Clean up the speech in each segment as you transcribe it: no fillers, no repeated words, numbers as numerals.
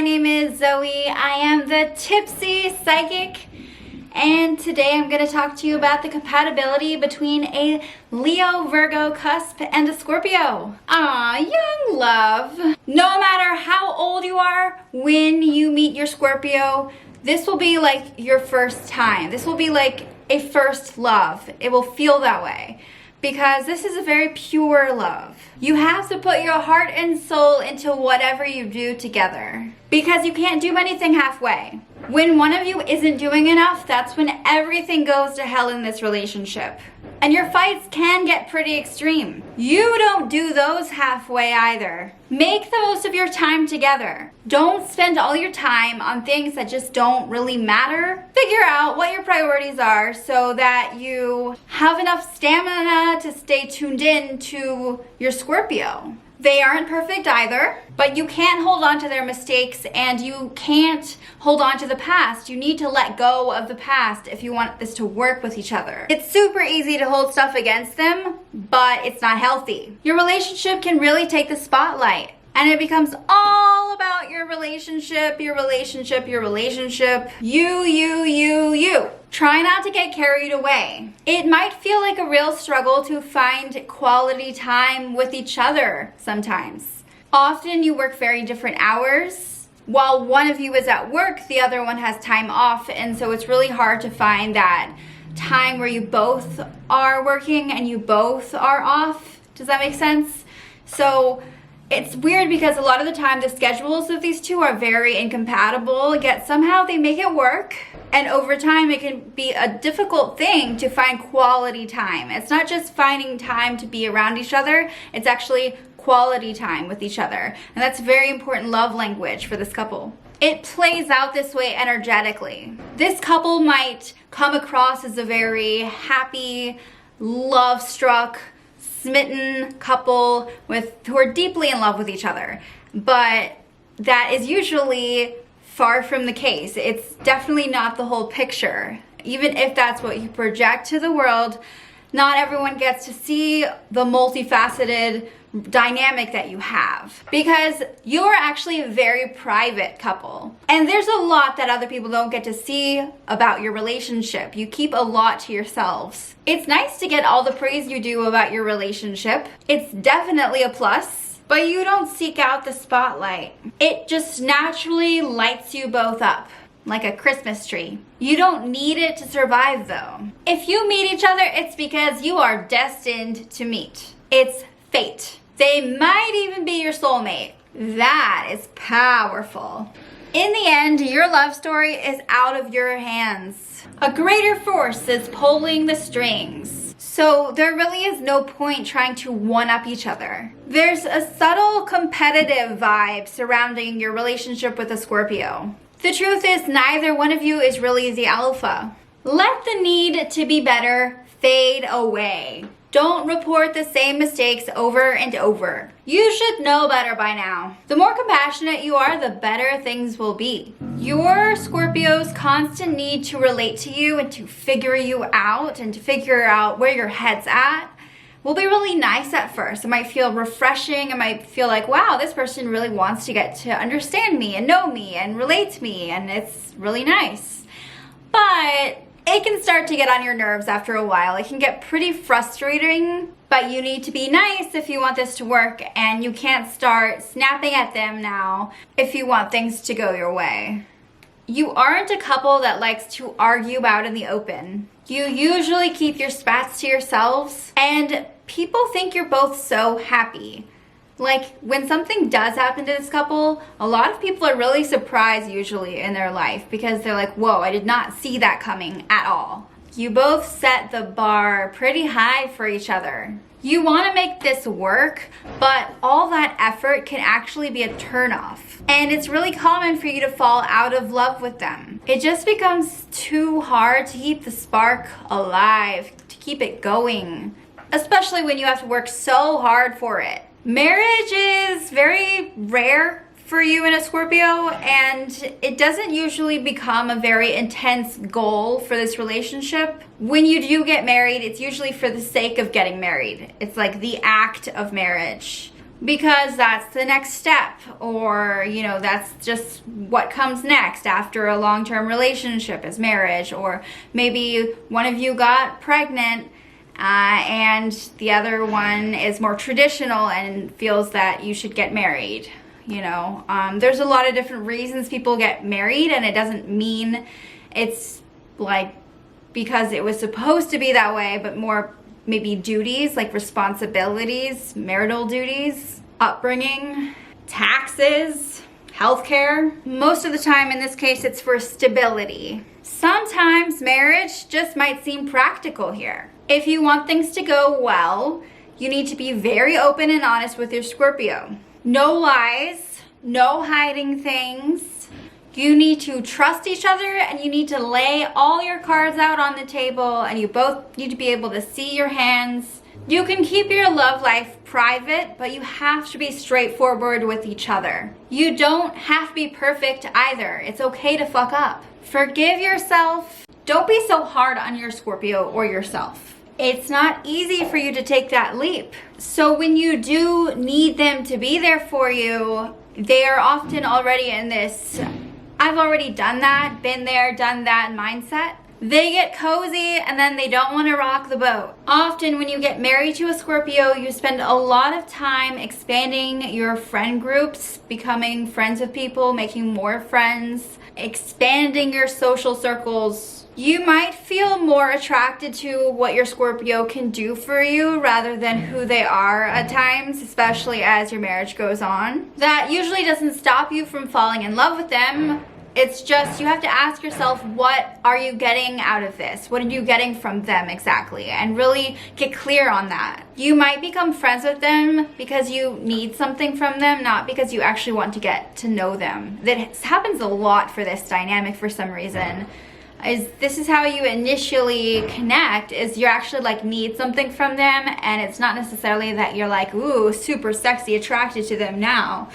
my name is Zoe. I am the Tipsy Psychic, and today I'm going to talk to you about the compatibility between a Leo-Virgo cusp and a Scorpio. Young love. No matter how old you are, when you meet your Scorpio, this will be like your first time. This will be like a first love. It will feel that way, because this is a very pure love. You have to put your heart and soul into whatever you do together, because you can't do anything halfway. When one of you isn't doing enough, that's when everything goes to hell in this relationship. And your fights can get pretty extreme. You don't do those halfway either. Make the most of your time together. Don't spend all your time on things that just don't really matter. Figure out what your priorities are so that you have enough stamina to stay tuned in to your Scorpio. They aren't perfect either, but you can't hold on to their mistakes and you can't hold on to the past. You need to let go of the past if you want this to work with each other. It's super easy to hold stuff against them, but it's not healthy. Your relationship can really take the spotlight, and it becomes all about your relationship. You. Try not to get carried away. It might feel like a real struggle to find quality time with each other sometimes. Often you work very different hours. While one of you is at work, the other one has time off, and so it's really hard to find that time where you both are working and you both are off. Does that make sense? So it's weird because a lot of the time the schedules of these two are very incompatible, yet somehow they make it work. And over time, it can be a difficult thing to find quality time. It's not just finding time to be around each other, it's actually quality time with each other. And that's a very important love language for this couple. It plays out this way energetically. This couple might come across as a very happy, love-struck, smitten couple who are deeply in love with each other. But that is usually far from the case. It's definitely not the whole picture. Even if that's what you project to the world, not everyone gets to see the multifaceted dynamic that you have, because you're actually a very private couple. And there's a lot that other people don't get to see about your relationship. You keep a lot to yourselves. It's nice to get all the praise you do about your relationship. It's definitely a plus. But you don't seek out the spotlight. It just naturally lights you both up, like a Christmas tree. You don't need it to survive though. If you meet each other, it's because you are destined to meet. It's fate. They might even be your soulmate. That is powerful. In the end, your love story is out of your hands. A greater force is pulling the strings. So there really is no point trying to one-up each other. There's a subtle competitive vibe surrounding your relationship with a Scorpio. The truth is, neither one of you is really the alpha. Let the need to be better fade away. Don't report the same mistakes over and over. You should know better by now. The more compassionate you are, the better things will be. Your Scorpio's constant need to relate to you and to figure you out and to figure out where your head's at will be really nice at first. It might feel refreshing. It might feel like, wow, this person really wants to get to understand me and know me and relate to me, and it's really nice. But it can start to get on your nerves after a while. It can get pretty frustrating, but you need to be nice if you want this to work, and you can't start snapping at them now if you want things to go your way. You aren't a couple that likes to argue out in the open. You usually keep your spats to yourselves, and people think you're both so happy. Like, when something does happen to this couple, a lot of people are really surprised usually in their life, because they're like, whoa, I did not see that coming at all. You both set the bar pretty high for each other. You want to make this work, but all that effort can actually be a turnoff. And it's really common for you to fall out of love with them. It just becomes too hard to keep the spark alive, to keep it going, especially when you have to work so hard for it. Marriage is very rare for you in a Scorpio, and it doesn't usually become a very intense goal for this relationship. When you do get married, it's usually for the sake of getting married. It's like the act of marriage. because that's the next step, or you know, that's just what comes next after a long-term relationship is marriage. Or maybe one of you got pregnant and the other one is more traditional and feels that you should get married. You know, there's a lot of different reasons people get married, and it doesn't mean it's like because it was supposed to be that way, but more maybe duties, like responsibilities, marital duties, upbringing, taxes, healthcare. Most of the time in this case, it's for stability. Sometimes marriage just might seem practical here. If you want things to go well, you need to be very open and honest with your Scorpio. No lies, no hiding things. You need to trust each other, and you need to lay all your cards out on the table, and you both need to be able to see your hands. You can keep your love life private, but you have to be straightforward with each other. You don't have to be perfect either. It's okay to fuck up. Forgive yourself. Don't be so hard on your Scorpio or yourself. It's not easy for you to take that leap. So when you do need them to be there for you, they are often already in this I've already done that, been there, done that mindset. They get cozy and then they don't want to rock the boat. Often when you get married to a Scorpio, you spend a lot of time expanding your friend groups, becoming friends with people, making more friends, expanding your social circles. You might feel more attracted to what your Scorpio can do for you rather than who they are at times, especially as your marriage goes on. That usually doesn't stop you from falling in love with them. It's just you have to ask yourself, what are you getting out of this? What are you getting from them exactly? And really get clear on that. You might become friends with them because you need something from them, not because you actually want to get to know them. That happens a lot for this dynamic for some reason. This is how you initially connect, is you actually like need something from them, and it's not necessarily that you're like, ooh, super sexy attracted to them now.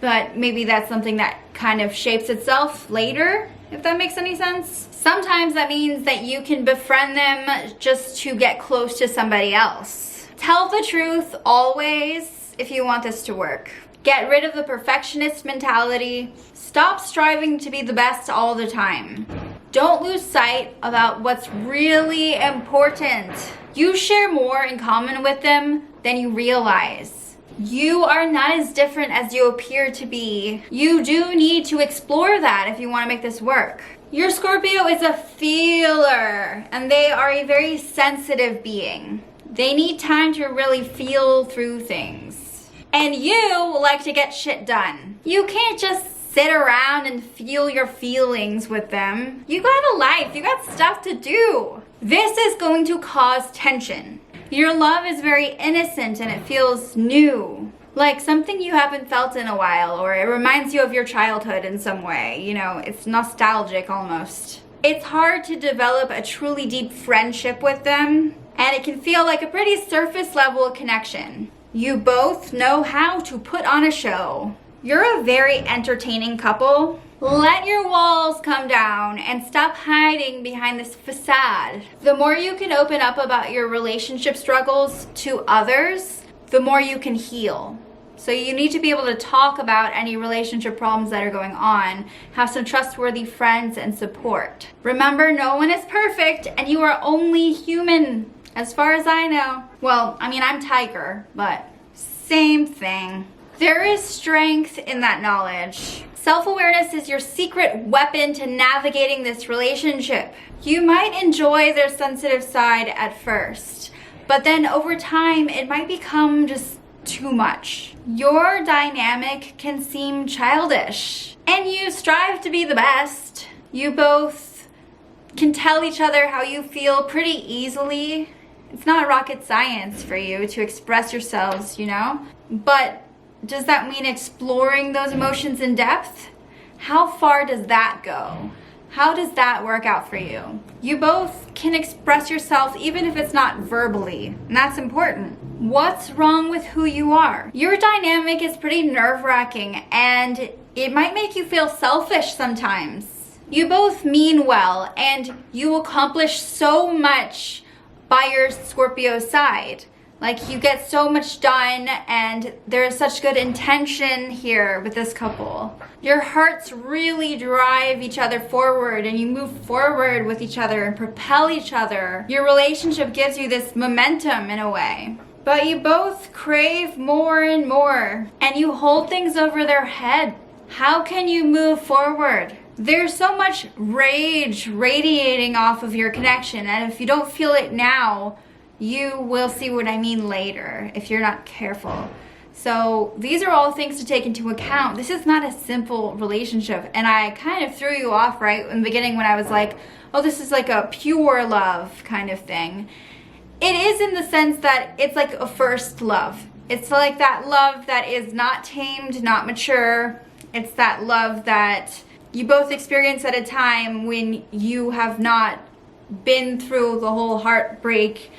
But maybe that's something that kind of shapes itself later, if that makes any sense. Sometimes that means that you can befriend them just to get close to somebody else. Tell the truth always if you want this to work. Get rid of the perfectionist mentality. Stop striving to be the best all the time. Don't lose sight about what's really important. You share more in common with them than you realize. You are not as different as you appear to be. You do need to explore that if you want to make this work. Your Scorpio is a feeler, and they are a very sensitive being. They need time to really feel through things. And you like to get shit done. You can't just sit around and feel your feelings with them. You got a life, you got stuff to do. This is going to cause tension. Your love is very innocent and it feels new, like something you haven't felt in a while, or it reminds you of your childhood in some way. You know, it's nostalgic almost. It's hard to develop a truly deep friendship with them, and it can feel like a pretty surface level connection. You both know how to put on a show. You're a very entertaining couple. Let your walls come down and stop hiding behind this facade. The more you can open up about your relationship struggles to others, the more you can heal. So you need to be able to talk about any relationship problems that are going on. Have some trustworthy friends and support. Remember, no one is perfect and you are only human, as far as I know. Well, I mean, I'm Tiger, but same thing. There is strength in that knowledge. Self-awareness is your secret weapon to navigating this relationship. You might enjoy their sensitive side at first, but then over time, it might become just too much. Your dynamic can seem childish, and you strive to be the best. You both can tell each other how you feel pretty easily. It's not rocket science for you to express yourselves, you know? But does that mean exploring those emotions in depth? How far does that go? How does that work out for you? You both can express yourself even if it's not verbally, and that's important. What's wrong with who you are? Your dynamic is pretty nerve-wracking, and it might make you feel selfish sometimes. You both mean well, and you accomplish so much by your Scorpio side. Like, you get so much done, and there's such good intention here with this couple. Your hearts really drive each other forward, and you move forward with each other and propel each other. Your relationship gives you this momentum in a way. But you both crave more and more, and you hold things over their head. How can you move forward? There's so much rage radiating off of your connection, and if you don't feel it now, you will see what I mean later if you're not careful. So these are all things to take into account. This is not a simple relationship, and I kind of threw you off right in the beginning when I was like, oh, this is like a pure love kind of thing. It is in the sense that it's like a first love. It's like that love that is not tamed, not mature. It's that love that you both experience at a time when you have not been through the whole heartbreak,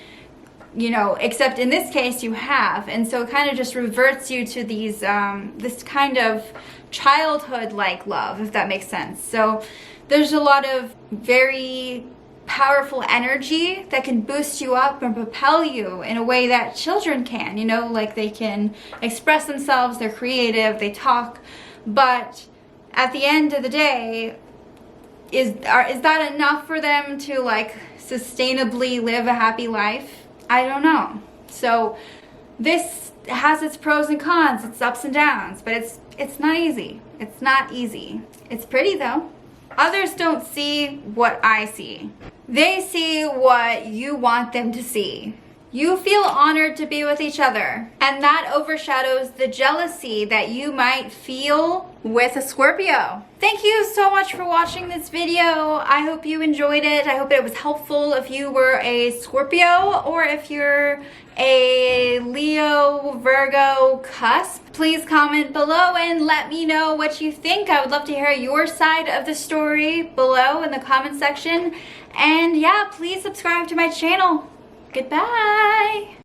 you know, except in this case you have. And so it kind of just reverts you to these this kind of childhood-like love, if that makes sense. So there's a lot of very powerful energy that can boost you up and propel you in a way that children can, you know, like they can express themselves, they're creative, they talk, but at the end of the day, is that enough for them to like sustainably live a happy life? I don't know. So this has its pros and cons, its ups and downs, but it's not easy. It's not easy. It's pretty though. Others don't see what I see. They see what you want them to see. You feel honored to be with each other, and that overshadows the jealousy that you might feel with a Scorpio. Thank you so much for watching this video. I hope you enjoyed it. I hope it was helpful if you were a Scorpio or if you're a Leo, Virgo, Cusp. Please comment below and let me know what you think. I would love to hear your side of the story below in the comment section. And yeah, please subscribe to my channel. Goodbye.